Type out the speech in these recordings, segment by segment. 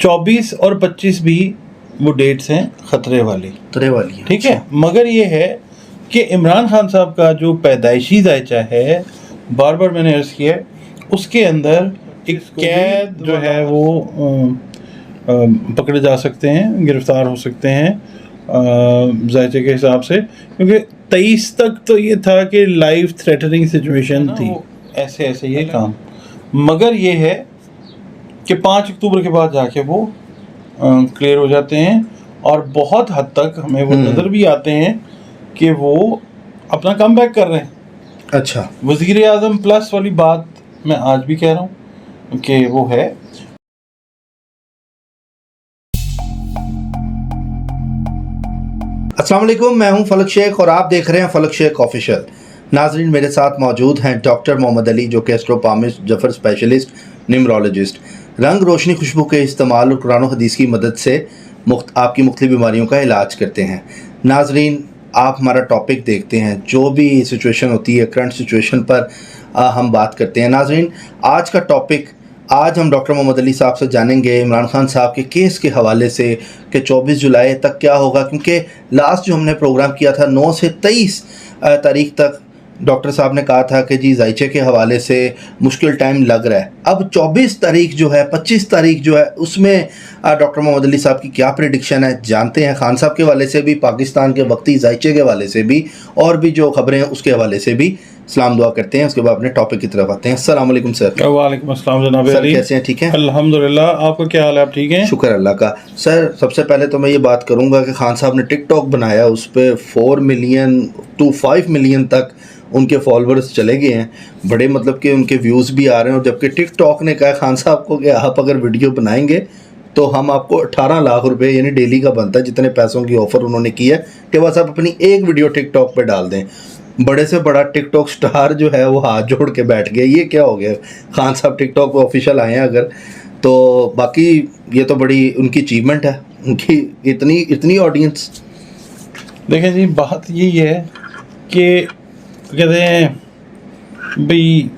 24 اور 25 بھی وہ ڈیٹس ہیں خطرے والی. ٹھیک ہے, مگر یہ ہے کہ عمران خان صاحب کا جو پیدائشی ذائچہ ہے, بار بار میں نے عرض کیا ہے, اس کے اندر ایک قید جو ہے وہ پکڑے جا سکتے ہیں, گرفتار ہو سکتے ہیں ذائچے کے حساب سے, کیونکہ 23 تک تو یہ تھا کہ لائف تھریٹننگ سچویشن تھی, ایسے یہ کام. مگر یہ ہے کہ 5 اکتوبر کے بعد جا کے وہ کلیئر ہو جاتے ہیں, اور بہت حد تک ہمیں وہ نظر بھی آتے ہیں کہ وہ اپنا کم بیک کر رہے ہیں. اچھا, وزیر اعظم پلس والی بات میں آج بھی کہہ رہا ہوں کہ وہ ہے. السلام علیکم, میں ہوں فلک شیخ اور آپ دیکھ رہے ہیں فلک شیخ آفیشیل. ناظرین, میرے ساتھ موجود ہیں ڈاکٹر محمد علی, جو کہ ایسٹروپامسٹ, جفر اسپیشلسٹ, نیمرولوجسٹ. رنگ روشنی خوشبو کے استعمال اور قرآن و حدیث کی مدد سے آپ کی مختلف بیماریوں کا علاج کرتے ہیں. ناظرین, آپ ہمارا ٹاپک دیکھتے ہیں, جو بھی سچویشن ہوتی ہے کرنٹ سچویشن پر ہم بات کرتے ہیں. ناظرین, آج کا ٹاپک, آج ہم ڈاکٹر محمد علی صاحب سے جانیں گے عمران خان صاحب کے کیس کے حوالے سے کہ 24 جولائی تک کیا ہوگا, کیونکہ لاسٹ جو ہم نے پروگرام کیا تھا 9 سے 23 تاریخ تک ڈاکٹر صاحب نے کہا تھا کہ جی ذائچے کے حوالے سے مشکل ٹائم لگ رہا ہے. اب 24 تاریخ جو ہے, 25 تاریخ جو ہے, اس میں ڈاکٹر محمد علی صاحب کی کیا پریڈکشن ہے جانتے ہیں. خان صاحب کے حوالے سے بھی, پاکستان کے وقتی ذائچے کے حوالے سے بھی, اور بھی جو خبریں ہیں اس کے حوالے سے بھی سلام دعا کرتے ہیں. اس کے بعد اپنے ٹاپک کی طرف آتے ہیں. السلام علیکم سر. وعلیکم السلام جناب علی. کیسے ہیں؟ ٹھیک ہیں الحمدللہ. آپ کا کیا حال ہے؟ آپ ٹھیک ہیں؟ شکر اللہ کا. سر, سب سے پہلے تو میں یہ بات کروں گا کہ خان صاحب نے ٹک ٹاک بنایا, اس پہ 4 ملین to 5 ملین تک ان کے فالوورز چلے گئے ہیں. بڑے مطلب کہ ان کے ویوز بھی آ رہے ہیں, اور جبکہ ٹک ٹاک نے کہا خان صاحب کو کہ آپ اگر ویڈیو بنائیں گے تو ہم آپ کو 18 لاکھ روپے یعنی ڈیلی کا بنتا ہے, جتنے پیسوں کی آفر انہوں نے کی ہے کہ بس آپ اپنی ایک ویڈیو ٹک ٹاک پہ ڈال دیں. بڑے سے بڑا ٹک ٹاک سٹار جو ہے وہ ہاتھ جوڑ کے بیٹھ گیا. یہ کیا ہو گیا؟ خان صاحب ٹک ٹاک پہ آفیشیل آئے ہیں اگر تو, باقی یہ تو بڑی ان کی اچیومنٹ ہے, ان کی اتنی آڈینس. دیکھیں جی, بات یہی ہے کہ کہتے ہیں بھئی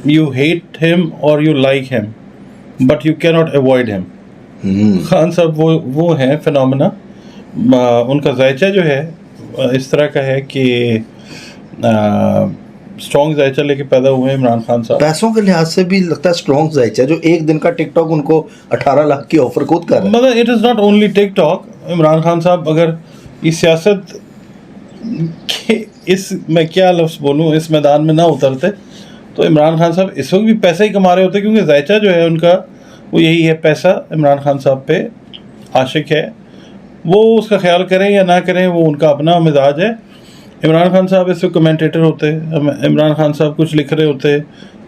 یو ہیٹ ہیم اور you like him but you کی ناٹ ایوائڈ ہیم. خان صاحب وہ ہیں فنامنا. ان کا ذائچہ جو ہے اس طرح کا ہے کہ اسٹرانگ ذائچہ لے کے پیدا ہوئے ہیں عمران خان صاحب. پیسوں کے لحاظ سے بھی لگتا ہے اسٹرانگ ذائچہ, جو ایک دن کا ٹک ٹاک ان کو 18 لاکھ کی آفر خود کر رہا ہے. مطلب it is not only TikTok. Imran Khan صاحب اگر اس سیاست اس میں کیا لفظ بولوں, اس میدان میں نہ اترتے تو عمران خان صاحب اس وقت بھی پیسہ ہی کما رہے ہوتے, کیونکہ ذائچہ جو ہے ان کا وہ یہی ہے, پیسہ. عمران خان صاحب پہ عاشق ہے, وہ اس کا خیال کریں یا نہ کریں وہ ان کا اپنا مزاج ہے. عمران خان صاحب اس وقت کمنٹیٹر ہوتے, عمران خان صاحب کچھ لکھ رہے ہوتے,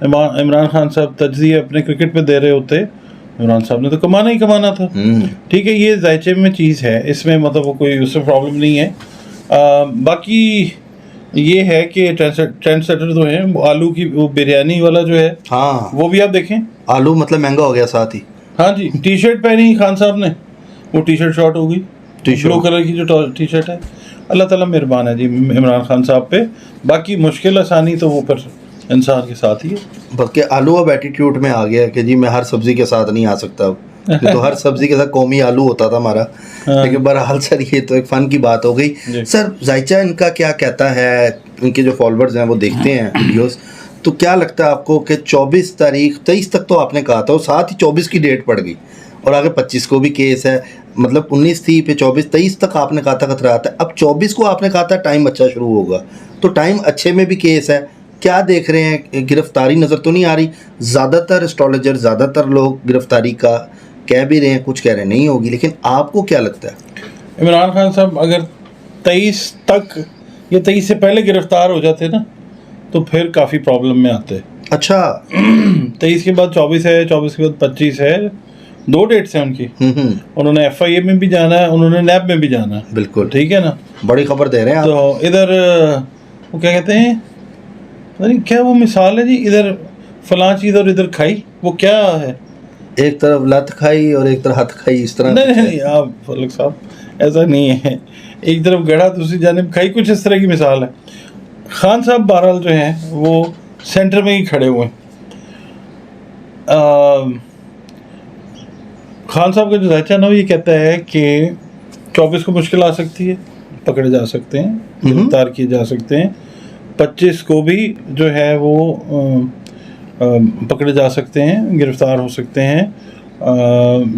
عمران خان صاحب تجزیے اپنے کرکٹ پہ دے رہے ہوتے. عمران صاحب نے تو کمانا ہی کمانا تھا. ٹھیک ہے, یہ ذائچے میں چیز ہے, اس میں مطلب وہ کوئی اس سے پرابلم نہیں ہے. باقی یہ ہے کہ ٹرینڈ سیٹر جو ہیں, آلو کی وہ بریانی والا جو ہے, ہاں وہ بھی آپ دیکھیں. آلو مطلب مہنگا ہو گیا ساتھ ہی. ہاں جی, ٹی شرٹ پہنی خان صاحب نے, وہ ٹی شرٹ شارٹ ہو گئی. بلو کلر کی جو ٹی شرٹ ہے. اللہ تعالیٰ مہربان ہے جی عمران خان صاحب پہ. باقی مشکل آسانی تو وہ پر انسان کے ساتھ ہی ہے. بلکہ آلو اب ایٹیٹیوڈ میں آ گیا کہ جی میں ہر سبزی کے ساتھ نہیں آ سکتا. تو ہر سبزی کے ساتھ قومی آلو ہوتا تھا ہمارا. لیکن بہرحال سر یہ تو ایک فن کی بات ہو گئی. سر, ذائچہ ان کا کیا کہتا ہے, ان کے جو فالوورز ہیں وہ دیکھتے ہیں ویڈیوز, تو کیا لگتا ہے آپ کو کہ 24 تاریخ 23 تک تو آپ نے کہا تھا, اور ساتھ ہی 24 کی ڈیٹ پڑ گئی, اور آگے 25 کو بھی کیس ہے, مطلب 19 تھی پہ 24, 23 تک آپ نے کہا تھا خطرات ہے. اب 24 کو آپ نے کہا تھا ٹائم اچھا شروع ہوگا, تو ٹائم اچھے میں بھی کیس ہے. کیا دیکھ رہے ہیں, گرفتاری نظر تو نہیں آ رہی؟ زیادہ تر اسٹرالوجر, زیادہ تر لوگ گرفتاری کا کہہ بھی رہے ہیں, کچھ کہہ رہے ہیں نہیں ہوگی, لیکن آپ کو کیا لگتا ہے؟ عمران خان صاحب اگر 23 تک یا 23 سے پہلے گرفتار ہو جاتے نا تو پھر کافی پرابلم میں آتے. اچھا, 23 کے بعد 24 ہے, 24 کے بعد 25 ہے, 2 ڈیٹس ہیں ان کی. انہوں نے FIA میں بھی جانا ہے, انہوں نے نیب میں بھی جانا ہے. بالکل ٹھیک ہے نا, بڑی خبر دے رہے ہیں. تو ادھر وہ کیا کہتے ہیں, کیا وہ مثال ہے جی, ادھر فلاں چیز اور ادھر کھائی, وہ کیا ہے, ایک طرف لت کھائی اور ایک طرف ہاتھ کھائی, اس طرح. نہیں آپ فلک صاحب ایسا نہیں ہے, ایک طرف گڑھا دوسری جانب کھائی, کچھ اس طرح کی مثال ہے. خان صاحب بہرحال جو ہیں وہ سینٹر میں ہی کھڑے ہوئے ہیں. خان صاحب کا جو ذائچہ نا وہ یہ کہتا ہے کہ 24 کو مشکل آ سکتی ہے، پکڑے جا سکتے ہیں، گرفتار کیے جا سکتے ہیں، 25 کو بھی جو ہے وہ پکڑے جا سکتے ہیں، گرفتار ہو سکتے ہیں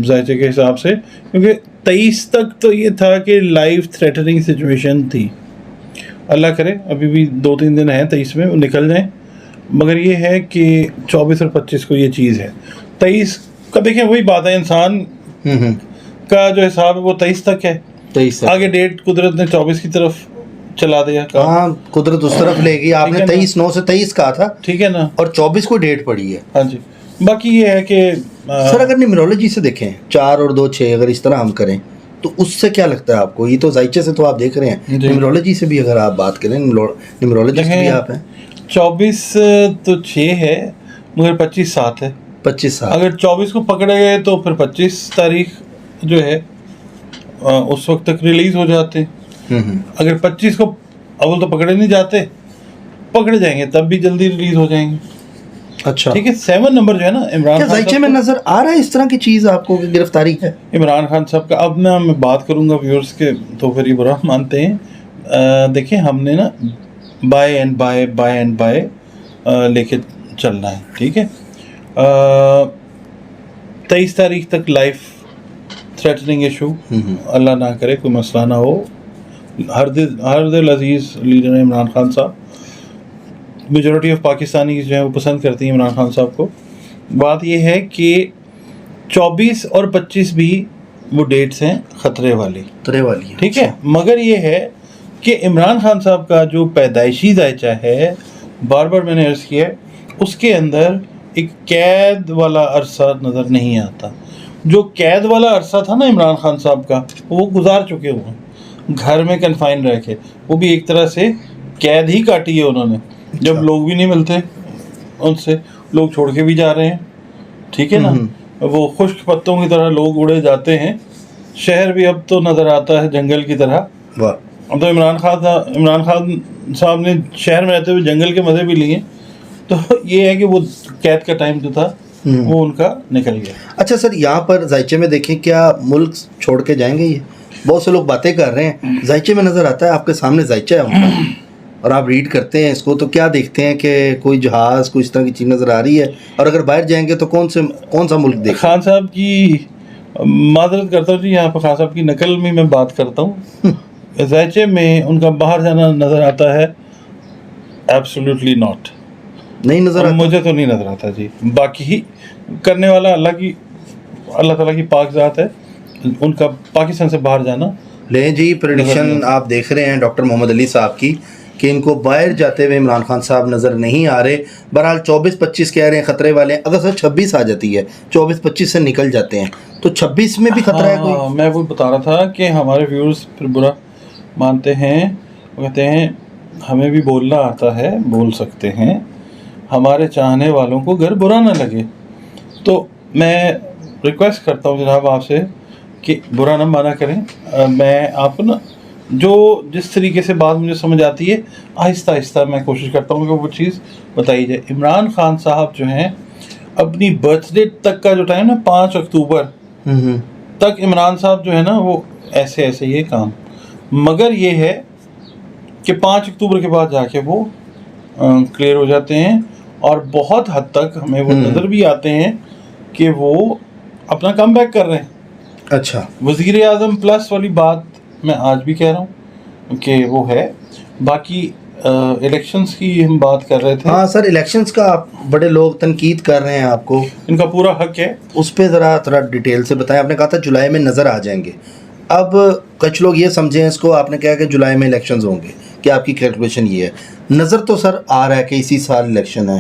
ذائچے کے حساب سے، کیونکہ 23 تک تو یہ تھا کہ لائف تھریٹننگ سچویشن تھی. اللہ کرے ابھی بھی 2-3 دن ہیں 23 میں وہ نکل جائیں، مگر یہ ہے کہ 24 اور 25 کو یہ چیز ہے. 23 کا دیکھیں وہی بات ہے، انسان کا جو حساب ہے وہ 23 تک ہے، 23 آگے ڈیٹ قدرت نے 24 کی طرف چلا دیا. ہاں قدرت اس طرف لے گئی، آپ نے 23/9 سے 23 کہا تھا، ٹھیک ہے نا، اور 24 کو ڈیٹ پڑی ہے. ہاں جی. باقی یہ ہے کہ سر اگر نیمرولوجی سے دیکھیں 4 اور 2 6 اگر اس طرح ہم کریں تو اس سے کیا لگتا ہے آپ کو؟ یہ تو ذائچے سے تو آپ دیکھ رہے ہیں، نیمرولوجی سے بھی اگر آپ بات کریں، نیمرولوجسٹ بھی آپ ہیں. 24 تو 6 ہے مگر 25 7 ہے. 25 7 اگر 24 کو پکڑے گئے تو پھر 25 تاریخ جو ہے اس وقت تک ریلیز ہو جاتے. اگر 25 کو اول تو پکڑے نہیں جاتے، پکڑے جائیں گے تب بھی جلدی ریلیز ہو جائیں گے. اچھا ٹھیک ہے. 7 نمبر جو ہے نا عمران خان ذائچے میں نظر آ رہا ہے اس طرح کی چیز آپ کو گرفتاری ہے عمران خان صاحب کا؟ اب نا میں بات کروں گا ویورز کے تو پھر یہ برا مانتے ہیں. دیکھیں ہم نے نا بائی اینڈ بائی لے کے چلنا ہے. ٹھیک ہے. 23 تاریخ تک لائف تھریٹننگ ایشو، اللہ نہ کرے کوئی مسئلہ نہ ہو. ہر دل عزیز لیڈر عمران خان صاحب، میجورٹی آف پاکستانی جو ہیں وہ پسند کرتی ہیں عمران خان صاحب کو. بات یہ ہے کہ 24 اور 25 بھی وہ ڈیٹس ہیں خطرے والی. ٹھیک ہے. مگر یہ ہے کہ عمران خان صاحب کا جو پیدائشی ذائچہ ہے، بار بار میں نے عرض کیا، اس کے اندر ایک قید والا عرصہ نظر نہیں آتا. جو قید والا عرصہ تھا نا عمران خان صاحب کا، وہ گزار چکے ہوئے ہیں، گھر میں کنفائن رہ کے. وہ بھی ایک طرح سے قید ہی کاٹی ہے انہوں نے، جب لوگ بھی نہیں ملتے ان سے، لوگ چھوڑ کے بھی جا رہے ہیں. ٹھیک ہے نا. وہ خشک پتوں کی طرح لوگ اڑے جاتے ہیں. شہر بھی اب تو نظر آتا ہے جنگل کی طرح. اب تو عمران خان صاحب نے شہر میں رہتے ہوئے جنگل کے مزے بھی لیے. تو یہ ہے کہ وہ قید کا ٹائم جو تھا وہ ان کا نکل گیا. اچھا سر، یہاں پر ذائچے میں دیکھیں کیا ملک چھوڑ کے جائیں گے؟ یہ بہت سے لوگ باتیں کر رہے ہیں. ذائچے میں نظر آتا ہے، آپ کے سامنے ذائچہ ہے ان کا اور آپ ریڈ کرتے ہیں اس کو، تو کیا دیکھتے ہیں کہ کوئی جہاز کوئی اس طرح کی چیز نظر آ رہی ہے؟ اور اگر باہر جائیں گے تو کون سا ملک دیکھیں؟ خان صاحب کی معذرت کرتا ہوں جی، یہاں پر خان صاحب کی نقل میں بات کرتا ہوں. ذائچے میں ان کا باہر جانا نظر آتا ہے؟ Absolutely not. نہیں نظر آتا. مجھے تو نہیں نظر آتا جی. باقی کرنے والا اللہ تعالیٰ کی پاک ذات ہے، ان کا پاکستان سے باہر جانا. لیں جی، پریڈکشن آپ دیکھ رہے ہیں ڈاکٹر محمد علی صاحب کی کہ ان کو باہر جاتے ہوئے عمران خان صاحب نظر نہیں آ رہے. بہرحال 24-25 کہہ رہے ہیں خطرے والے ہیں. اگر سر 26 آ جاتی ہے، 24-25 سے نکل جاتے ہیں تو 26 میں بھی خطرہ ہے کوئی؟ میں وہ بتا رہا تھا کہ ہمارے ویورز پھر برا مانتے ہیں، وہ کہتے ہیں ہمیں بھی بولنا آتا ہے، بول سکتے ہیں، ہمارے چاہنے والوں کو اگر برا نہ لگے. تو میں ریکویسٹ کرتا ہوں جناب آپ سے کہ برا نہ مانا کریں. میں آپ کو نا جو جس طریقے سے بات مجھے سمجھ آتی ہے آہستہ آہستہ میں کوشش کرتا ہوں کہ وہ چیز بتائی جائے. عمران خان صاحب جو ہیں اپنی برتھ ڈے تک کا جو ٹائم ہے 5 اکتوبر تک عمران صاحب جو ہے نا وہ ایسے یہ کام، مگر یہ ہے کہ 5 اکتوبر کے بعد جا کے وہ کلیئر ہو جاتے ہیں اور بہت حد تک ہمیں وہ نظر بھی آتے ہیں کہ وہ اپنا کم بیک کر رہے ہیں. اچھا، وزیر اعظم پلس والی بات میں آج بھی کہہ رہا ہوں کہ وہ ہے. باقی الیکشنز کی ہم بات کر رہے تھے. ہاں سر، الیکشنز کا بڑے لوگ تنقید کر رہے ہیں آپ کو، ان کا پورا حق ہے. اس پہ ذرا تھوڑا ڈیٹیل سے بتائیں. آپ نے کہا تھا جولائی میں نظر آ جائیں گے، اب کچھ لوگ یہ سمجھیں اس کو، آپ نے کہا کہ جولائی میں الیکشنز ہوں گے، کیا آپ کی کیلکولیشن یہ ہے؟ نظر تو سر آ رہا ہے کہ اسی سال الیکشن ہے،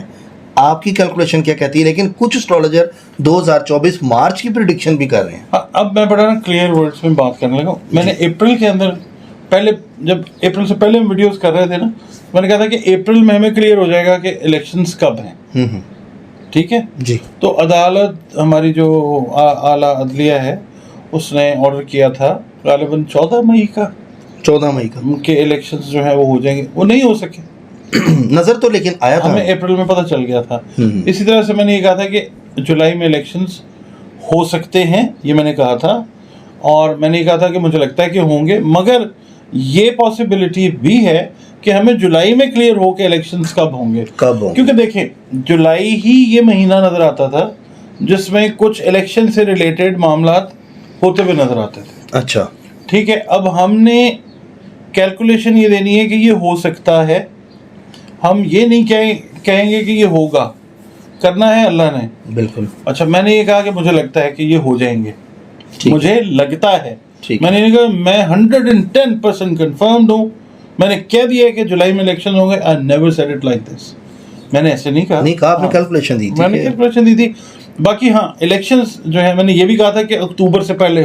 آپ کی کیلکولیشن کیا کہتی ہے؟ لیکن کچھ اسٹرالوجر 2024 مارچ کی پریڈکشن بھی کر رہے ہیں. اب میں بڑا نا کلیئر ورڈز میں بات کرنے لگا. میں نے اپریل کے اندر جب اپریل سے پہلے ہم ویڈیوز کر رہے تھے نا، میں نے کہا تھا کہ اپریل میں ہمیں کلیئر ہو جائے گا کہ الیکشنز کب ہیں. ٹھیک ہے جی. تو عدالت ہماری جو اعلیٰ عدلیہ ہے اس نے آرڈر کیا تھا غالباً 14 مئی کا کہ الیکشنز جو ہیں وہ ہو جائیں گے. وہ نہیں ہو سکے. نظر تو لیکن آیا تھا، ہمیں اپریل میں پتہ چل گیا تھا. اسی طرح سے میں نے یہ کہا تھا کہ جولائی میں الیکشنز ہو سکتے ہیں، یہ میں نے کہا تھا، اور میں نے کہا تھا کہ مجھے لگتا ہے کہ ہوں گے، مگر یہ پاسبلٹی بھی ہے کہ ہمیں جولائی میں کلیئر ہو کہ الیکشنز کب ہوں گے. کیونکہ دیکھیں جولائی ہی یہ مہینہ نظر آتا تھا جس میں کچھ الیکشن سے ریلیٹڈ معاملات ہوتے ہوئے نظر آتے تھے. اچھا ٹھیک ہے، اب ہم نے کیلکولیشن یہ دینی ہے کہ یہ ہو سکتا ہے، ہم یہ نہیں کہیں گے کہ یہ ہوگا، کرنا ہے اللہ نے. بالکل. اچھا میں نے یہ کہا کہ مجھے لگتا ہے کہ یہ ہو جائیں گے، مجھے لگتا ہے. میں نے کہا میں 110% کنفرمڈ ہوں. میں نے کہہ دیا کہ جولائی میں الیکشن ہوں گے. I never said it like this. میں نے ایسے نہیں کہا. آپ نے کیلکولیشن دی تھی. میں نے کیلکولیشن دی تھی. باقی ہاں الیکشنز جو ہے میں نے یہ بھی کہا تھا کہ اکتوبر سے پہلے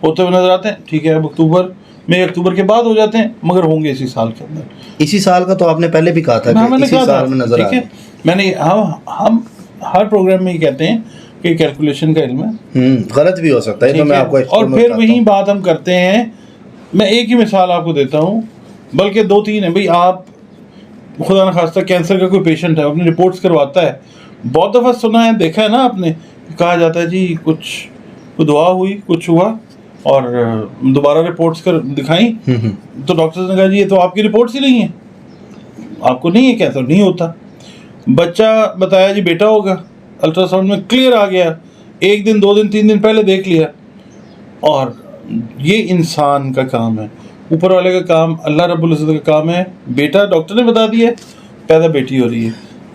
ہوتے ہوئے نظر آتے ہیں. ٹھیک ہے، اب اکتوبر کے بعد ہو جاتے ہیں، مگر ہوں گے اسی سال کے اندر. اسی سال کا تو آپ نے پہلے بھی کہا تھا کہ اسی سال میں نظر آ رہا ہے. میں نے ہم ہر پروگرام میں یہ کہتے ہیں کہ کیلکولیشن کا علم ہے، غلط بھی ہو سکتا ہے. تو میں آپ کو اور پھر وہی بات ہم کرتے ہیں. میں ایک ہی مثال آپ کو دیتا ہوں، بلکہ 2-3 ہیں. بھائی آپ خدا نخواستہ کینسر کا کوئی پیشنٹ ہے، اپنی رپورٹس کرواتا ہے. بہت دفعہ سنا ہے، دیکھا ہے نا آپ نے، کہا جاتا ہے جی کچھ دعا ہوئی، کچھ ہوا، اور دوبارہ رپورٹس کر دکھائیں تو ڈاکٹرز نے کہا جی یہ تو آپ کی رپورٹس ہی نہیں ہیں، آپ کو نہیں ہے کینسر، نہیں ہوتا. بچہ بتایا جی بیٹا ہوگا، الٹرا ساؤنڈ میں کلیئر آ گیا، 1 دن 2 دن 3 دن پہلے دیکھ لیا. اور یہ انسان کا کام ہے، اوپر والے کا کام، اللہ رب العزت کا کام ہے. بیٹا ڈاکٹر نے بتا دیا، پیدا بیٹی ہو رہی ہے،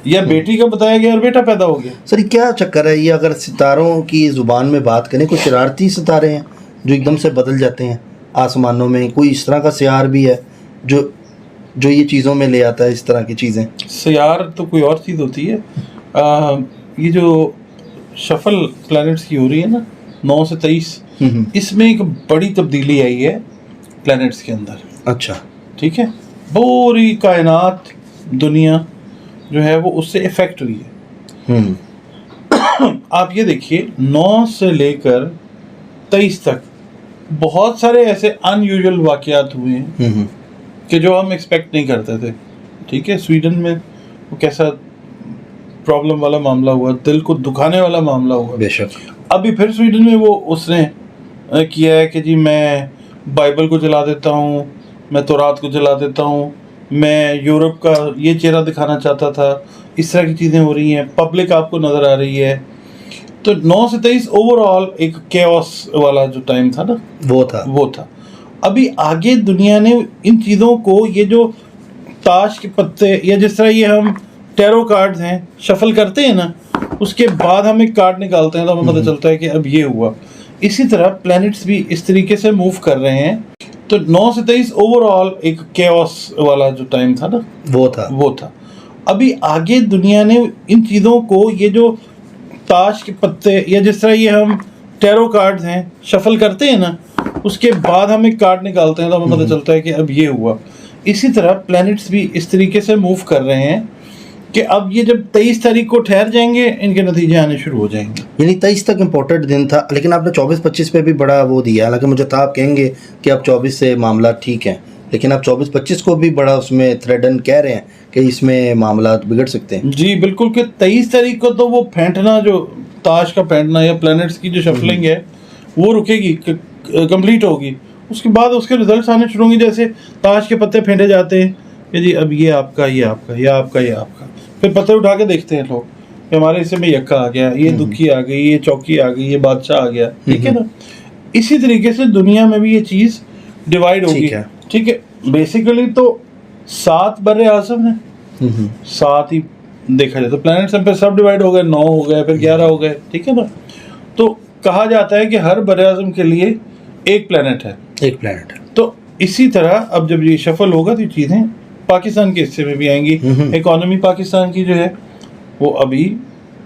یا بیٹی کا بتایا گیا اور بیٹا پیدا ہو گیا. سر کیا چکر ہے یہ؟ اگر ستاروں کی زبان میں بات کریں، کوئی شرارتی ستارے ہیں جو ایک دم سے بدل جاتے ہیں آسمانوں میں؟ کوئی اس طرح کا سیار بھی ہے جو یہ چیزوں میں لے آتا ہے اس طرح کی چیزیں؟ سیار تو کوئی اور چیز ہوتی ہے. یہ جو شفل پلانٹس کی ہو رہی ہے نا 9 سے 23، اس میں ایک بڑی تبدیلی آئی ہے پلانٹس کے اندر. اچھا ٹھیک ہے، پوری کائنات دنیا جو ہے وہ اس سے افیکٹ ہوئی ہے. آپ یہ دیکھیے 9 سے لے کر 23 تک بہت سارے ایسے ان یوزول واقعات ہوئے ہیں کہ جو ہم ایکسپیکٹ نہیں کرتے تھے. ٹھیک ہے، سویڈن میں وہ کیسا پرابلم والا معاملہ ہوا، دل کو دکھانے والا معاملہ ہوا. بے شک. ابھی پھر سویڈن میں وہ اس نے کیا ہے کہ جی میں بائبل کو جلا دیتا ہوں، میں تورات کو جلا دیتا ہوں، میں یورپ کا یہ چہرہ دکھانا چاہتا تھا. اس طرح کی چیزیں ہو رہی ہیں، پبلک آپ کو نظر آ رہی ہے. تو 9 سے 23 اوور آل ایک کیوس والا جو ٹائم تھا نا وہ تھا. ابھی آگے دنیا نے ان چیزوں کو، یہ جو تاش کے پتے یا جس طرح یہ ہم ٹیرو کارڈز ہیں شفل کرتے ہیں نا، اس کے بعد ہم ایک کارڈ نکالتے ہیں تو ہمیں پتہ چلتا ہے کہ اب یہ ہوا. اسی طرح پلینٹس بھی اس طریقے سے موو کر رہے ہیں. تو 9 سے 23 اوور آل ایک کیوس والا جو ٹائم تھا نا وہ تھا. ابھی آگے دنیا نے ان چیزوں کو، یہ جو تاش کے پتے یا جس طرح یہ ہم ٹیرو کارڈز ہیں شفل کرتے ہیں نا، اس کے بعد ہم ایک کارڈ نکالتے ہیں تو ہمیں پتہ چلتا ہے کہ اب یہ ہوا. اسی طرح پلینٹس بھی اس طریقے سے موو کر رہے ہیں کہ اب یہ جب 23 تاریخ کو ٹھہر جائیں گے ان کے نتیجے آنے شروع ہو جائیں گے. یعنی 23 تک امپورٹنٹ دن تھا، لیکن آپ نے 24-25 پہ بھی بڑا وہ دیا. حالانکہ مجھے تو آپ کہیں گے کہ اب 24 سے معاملات ٹھیک ہیں، لیکن آپ 24-25 کو بھی بڑا اس میں تھریڈن کہہ رہے ہیں کہ اس میں معاملات بگڑ سکتے ہیں. جی بالکل، کہ 23 تاریخ کو تو وہ پھینٹنا، جو تاش کا پھینٹنا یا پلینٹس کی جو شفلنگ ہے وہ رکے گی، کمپلیٹ ہوگی. اس کے بعد اس کے ریزلٹس آنے شروع ہوں گے. جیسے تاش کے پتے پھینٹے جاتے ہیں کہ جی اب یہ آپ کا، یہ آپ کا، یہ آپ کا، یہ آپ کا. پھر پتے اٹھا کے دیکھتے ہیں لوگ کہ ہمارے حصے میں یکا آ گیا، یہ دکھی آ گئی، یہ چوکی آ گئی، یہ بادشاہ آ گیا. ٹھیک ہے نا. اسی طریقے سے دنیا میں بھی یہ چیز ڈیوائڈ ہوگی. ٹھیک ہے، بیسیکلی تو 7 بر اعظم ہیں، 7 ہی دیکھا جائے تو پلانٹس ہیں، پھر سب ڈیوائڈ ہو گئے، 9 ہو گئے، پھر 11 ہو گئے. ٹھیک ہے نا. تو کہا جاتا ہے کہ ہر بر اعظم کے لیے ایک پلانٹ ہے. تو اسی طرح اب جب یہ شفل ہوگا تو یہ چیزیں پاکستان کے حصے میں بھی آئیں گی. اکانومی پاکستان کی جو ہے وہ ابھی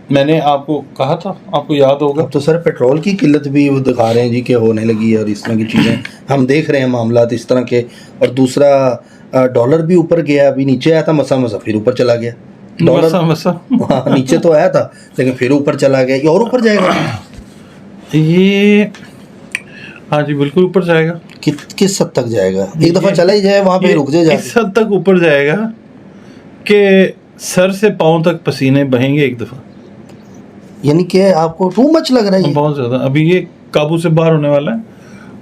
میں نے آپ کو کہا تھا، آپ کو یاد ہوگا. اب تو سر پیٹرول کی قلت بھی وہ دکھا رہے ہیں جی کہ ہونے لگی ہے، اور اس طرح کی چیزیں ہم دیکھ رہے ہیں معاملات اس طرح کے. اور دوسرا ڈالر بھی اوپر گیا، ابھی نیچے آیا تھا مسا پھر اوپر چلا گیا. ڈالر نیچے تو آیا تھا لیکن پھر اوپر چلا گیا. یہ اور اوپر جائے گا؟ یہ ہاں جی بالکل اوپر جائے گا. کس حد تک جائے گا؟ ایک دفعہ چلا ہی جائے وہاں پہ رک جائے. اس حد تک اوپر جائے گا کہ سر سے پاؤں تک پسینے بہیں گے ایک دفعہ. یعنی کہ آپ کو ٹو مچ لگ رہا ہے؟ بہت زیادہ. ابھی یہ قابو سے باہر ہونے والا ہے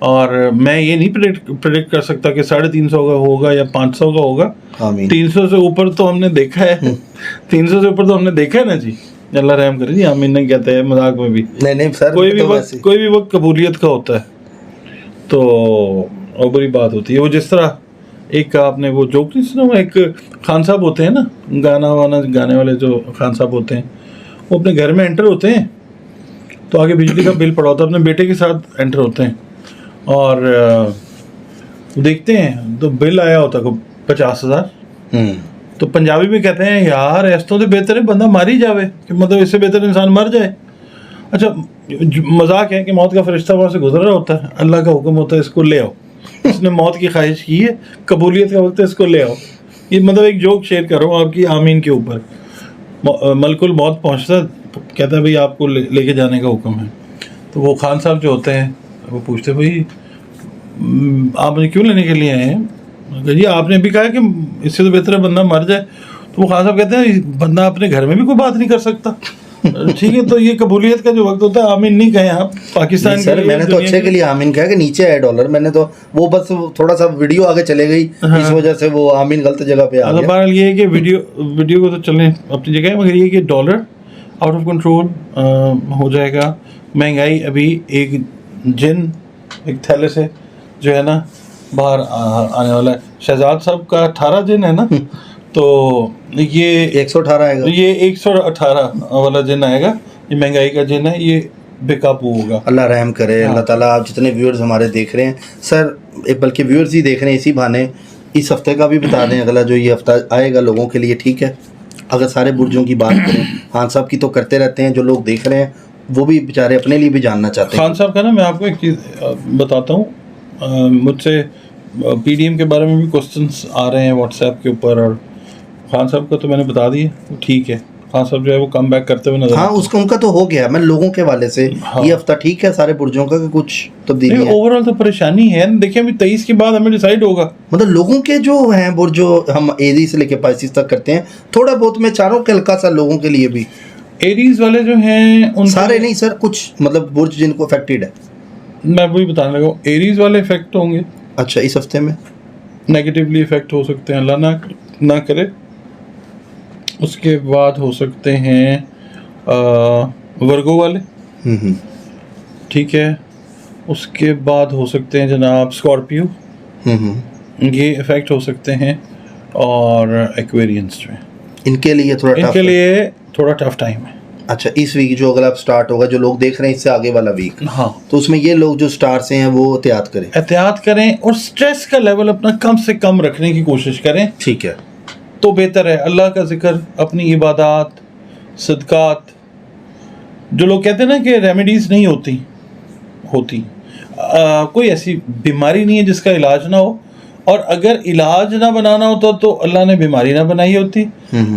اور میں یہ نہیں پریڈکٹ کر سکتا کہ 350 کا ہوگا یا 500 کا ہوگا. 300 سے اوپر تو ہم نے دیکھا ہے 300 سے اوپر تو ہم نے دیکھا ہے نا جی. اللہ رحم کرے جی. آمین نہیں کہتے ہیں مذاق میں بھی. نہیں سر, کوئی بھی وقت قبولیت کا ہوتا ہے تو اوپری بات ہوتی ہے. وہ جس طرح ایک آپ نے وہ جوک نہیں سنا, ایک خان صاحب ہوتے ہیں نا, گانا وانا گانے والے جو خان صاحب ہوتے ہیں, وہ اپنے گھر میں انٹر ہوتے ہیں تو آگے بجلی کا بل پڑا ہوتا ہے, اپنے بیٹے کے ساتھ انٹر ہوتے ہیں اور دیکھتے ہیں تو بل آیا ہوتا ہے 50,000. تو پنجابی میں کہتے ہیں یار ایسوں تو بہتر ہے بندہ مار ہی جاوے, کہ مطلب اس سے بہتر انسان مر جائے. اچھا مذاق ہے کہ موت کا فرشتہ وہاں سے گزر رہا ہوتا ہے, اللہ کا حکم ہوتا ہے اس کو لے آؤ, اس نے موت کی خواہش کی ہے, قبولیت کا وقت ہے, اس کو لے آؤ. یہ مطلب ایک جوک شیئر کر رہا ہوں آپ کی آمین کے اوپر. ملک الموت پہنچتا کہتا ہے بھائی آپ کو لے کے جانے کا حکم ہے. تو وہ خان صاحب جو ہوتے ہیں وہ پوچھتے بھائی آپ مجھے کیوں لینے کے لیے آئے ہیں؟ جی آپ نے بھی کہا کہ اس سے تو بہتر ہے بندہ مر جائے. تو وہ خان صاحب کہتے ہیں بندہ اپنے گھر میں بھی کوئی بات نہیں کر سکتا. ٹھیک ہے, تو یہ قبولیت کا جو وقت ہوتا ہے, آمین نہیں کہیں آپ پاکستان کے لیے. میں نے تو اچھے کے لیے آمین کہا کہ نیچے ہے ڈالر, میں نے تو وہ بس تھوڑا سا ویڈیو آگے چلے گئی اس وجہ سے وہ آمین غلط جگہ پہ آ گیا. بہرحال یہ ہے کہ ویڈیو کو تو چلنے اپنی جگہ ہے, مگر یہ کہ ڈالر آؤٹ آف کنٹرول ہو جائے گا. مہنگائی ابھی ایک جن ایک تھیلے سے جو ہے نا باہر آنے والا ہے. شہزاد صاحب کا 18 جن ہے نا, تو یہ 118 آئے گا, یہ 118 والا جن آئے گا. یہ مہنگائی کا جن ہے, یہ بے قابو ہوگا. اللہ رحم کرے. اللہ تعالیٰ آپ جتنے ویورز ہمارے دیکھ رہے ہیں سر, بلکہ ویورز ہی دیکھ رہے ہیں, اسی بہانے اس ہفتے کا بھی بتا دیں اگلا جو یہ ہفتہ آئے گا لوگوں کے لیے. ٹھیک ہے, اگر سارے برجوں کی بات کریں, خان صاحب کی تو کرتے رہتے ہیں, جو لوگ دیکھ رہے ہیں وہ بھی بیچارے اپنے لیے بھی جاننا چاہتے ہیں. خان صاحب کا نا میں آپ کو ایک چیز بتاتا ہوں, مجھ سے پی ڈی ایم کے بارے میں بھی کوسچنس آ رہے ہیں واٹس ایپ کے اوپر, اور خان صاحب کا تو میں نے بتا دیا ٹھیک ہے. خان صاحب جو ہے وہ کم بیک کرتے ہوئے نظر, ہاں اس کا ان کا تو ہو گیا. میں لوگوں کے والے سے یہ ہفتہ ٹھیک ہے سارے برجوں کا کہ کچھ تبدیلی ہے. اوور آل تو پریشانی ہے. دیکھیں ابھی 23 کے بعد ہمیں ڈیسائیڈ ہوگا. مطلب لوگوں کے جو ہیں برج جو ہم ایریز سے لے کے پائسیز تک کرتے ہیں, تھوڑا بہت میں چاروں کے ہلکا سا لوگوں کے لیے بھی. ایریز والے جو ہیں ان سارے نہیں سر, کچھ مطلب برج جن کو افیکٹڈ ہے, میں وہی بتانے لگا ہوں. ایریز والے افیکٹ ہوں گے. اچھا اس ہفتے میں نیگیٹیولی افیکٹ ہو سکتے ہیں, اللہ نہ کرے. اس کے بعد ہو سکتے ہیں ورگو والے, ٹھیک ہے. اس کے بعد ہو سکتے ہیں جناب اسکارپیو, یہ افیکٹ ہو سکتے ہیں. اور ایکویرینس جو ہیں ان کے لیے تھوڑا ٹف ٹائم ہے. اچھا اس ویک جو اگلا سٹارٹ ہوگا, جو لوگ دیکھ رہے ہیں اس سے آگے والا ویک, ہاں, تو اس میں یہ لوگ جو سٹار سے ہیں وہ احتیاط کریں اور سٹریس کا لیول اپنا کم سے کم رکھنے کی کوشش کریں. ٹھیک ہے, تو بہتر ہے. اللہ کا ذکر, اپنی عبادات, صدقات. جو لوگ کہتے ہیں نا کہ ریمیڈیز نہیں ہوتی, کوئی ایسی بیماری نہیں ہے جس کا علاج نہ ہو. اور اگر علاج نہ بنانا ہوتا تو اللہ نے بیماری نہ بنائی ہوتی,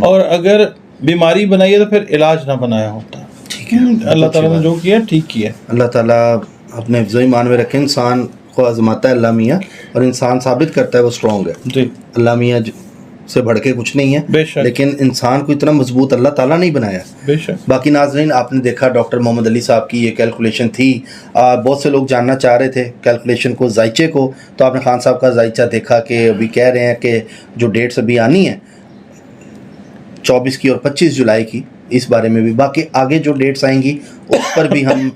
اور اگر بیماری بنائی ہے تو پھر علاج نہ بنایا ہوتا. ٹھیک ہے, اللہ تعالیٰ نے جو کیا ٹھیک کیا. اللہ تعالیٰ اپنے حفظ و ایمان میں رکھے. انسان کو آزماتا ہے اللہ میاں, اور انسان ثابت کرتا ہے وہ اسٹرانگ ہے. جی, اللہ میاں سے بڑھ کے کچھ نہیں ہے, لیکن انسان کو اتنا مضبوط اللہ تعالیٰ نہیں بنایا. بے شک. باقی ناظرین آپ نے دیکھا ڈاکٹر محمد علی صاحب کی یہ کیلکولیشن تھی. بہت سے لوگ جاننا چاہ رہے تھے کیلکولیشن کو, زائچے کو, تو آپ نے خان صاحب کا زائچہ دیکھا کہ ابھی کہہ رہے ہیں کہ جو ڈیٹس ابھی آنی ہیں 24 کی اور 25 جولائی کی, اس بارے میں بھی باقی آگے جو ڈیٹس آئیں گی اس پر بھی ہم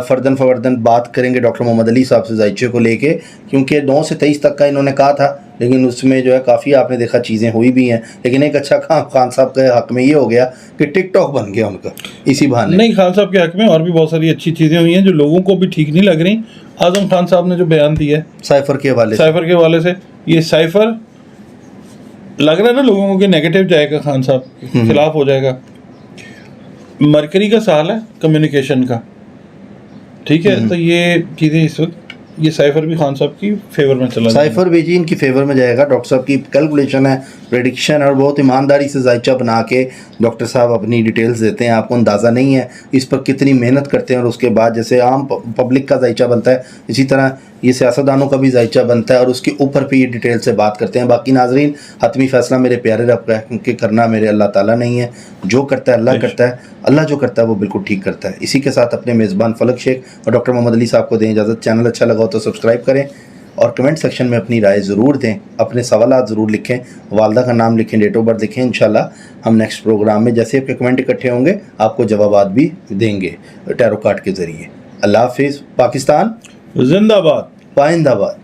فردن فوردن بات کریں گے ڈاکٹر محمد علی صاحب سے زائچے کو لے کے, کیونکہ 9 سے 23 تک کا انہوں نے کہا تھا, لیکن اس میں جو ہے کافی آپ نے دیکھا چیزیں ہوئی بھی ہیں. لیکن ایک اچھا کام خان صاحب کے حق میں یہ ہو گیا کہ ٹک ٹاک بن گیا ان کا اسی بہانے. نہیں, خان صاحب کے حق میں اور بھی بہت ساری اچھی چیزیں ہوئی ہیں جو لوگوں کو بھی ٹھیک نہیں لگ رہی. اعظم خان صاحب نے جو بیان دیا ہے سائفر کے حوالے سے, یہ سائفر لگ رہا ہے نا لوگوں کو کہ نیگیٹو جائے گا, خان صاحب کے خلاف ہو جائے گا. مرکری کا سال ہے کمیونیکیشن کا, ٹھیک ہے. تو یہ چیزیں اس وقت یہ سائفر بھی خان صاحب کی فیور میں چلا جائے گا. سائفر بھی جی ان کی فیور میں جائے گا. ڈاکٹر صاحب کی کیلکولیشن ہے پریڈکشن اور بہت ایمانداری سے ذائچہ بنا کے ڈاکٹر صاحب اپنی ڈیٹیلز دیتے ہیں. آپ کو اندازہ نہیں ہے اس پر کتنی محنت کرتے ہیں, اور اس کے بعد جیسے عام پبلک کا ذائچہ بنتا ہے اسی طرح یہ سیاستدانوں کا بھی ذائچہ بنتا ہے, اور اس کے اوپر پہ یہ ڈیٹیل سے بات کرتے ہیں. باقی ناظرین, حتمی فیصلہ میرے پیارے رب کا ہے, کیونکہ کرنا میرے اللہ تعالیٰ نہیں ہے, جو کرتا ہے اللہ کرتا ہے. اللہ جو کرتا ہے وہ بالکل ٹھیک کرتا ہے. اسی کے ساتھ اپنے میزبان فلک شیخ اور ڈاکٹر محمد علی صاحب کو دیں اجازت. چینل اچھا لگا ہو تو سبسکرائب کریں, اور کمنٹ سیکشن میں اپنی رائے ضرور دیں, اپنے سوالات ضرور لکھیں, والدہ کا نام لکھیں, ڈیٹ آف برتھ لکھیں. انشاءاللہ ہم نیکسٹ پروگرام میں جیسے آپ کے کمنٹ اکٹھے ہوں گے آپ کو جوابات بھی دیں گے ٹیرو کارڈ کے ذریعے. اللہ حافظ. پاکستان زندہ باد. پائندہ باد.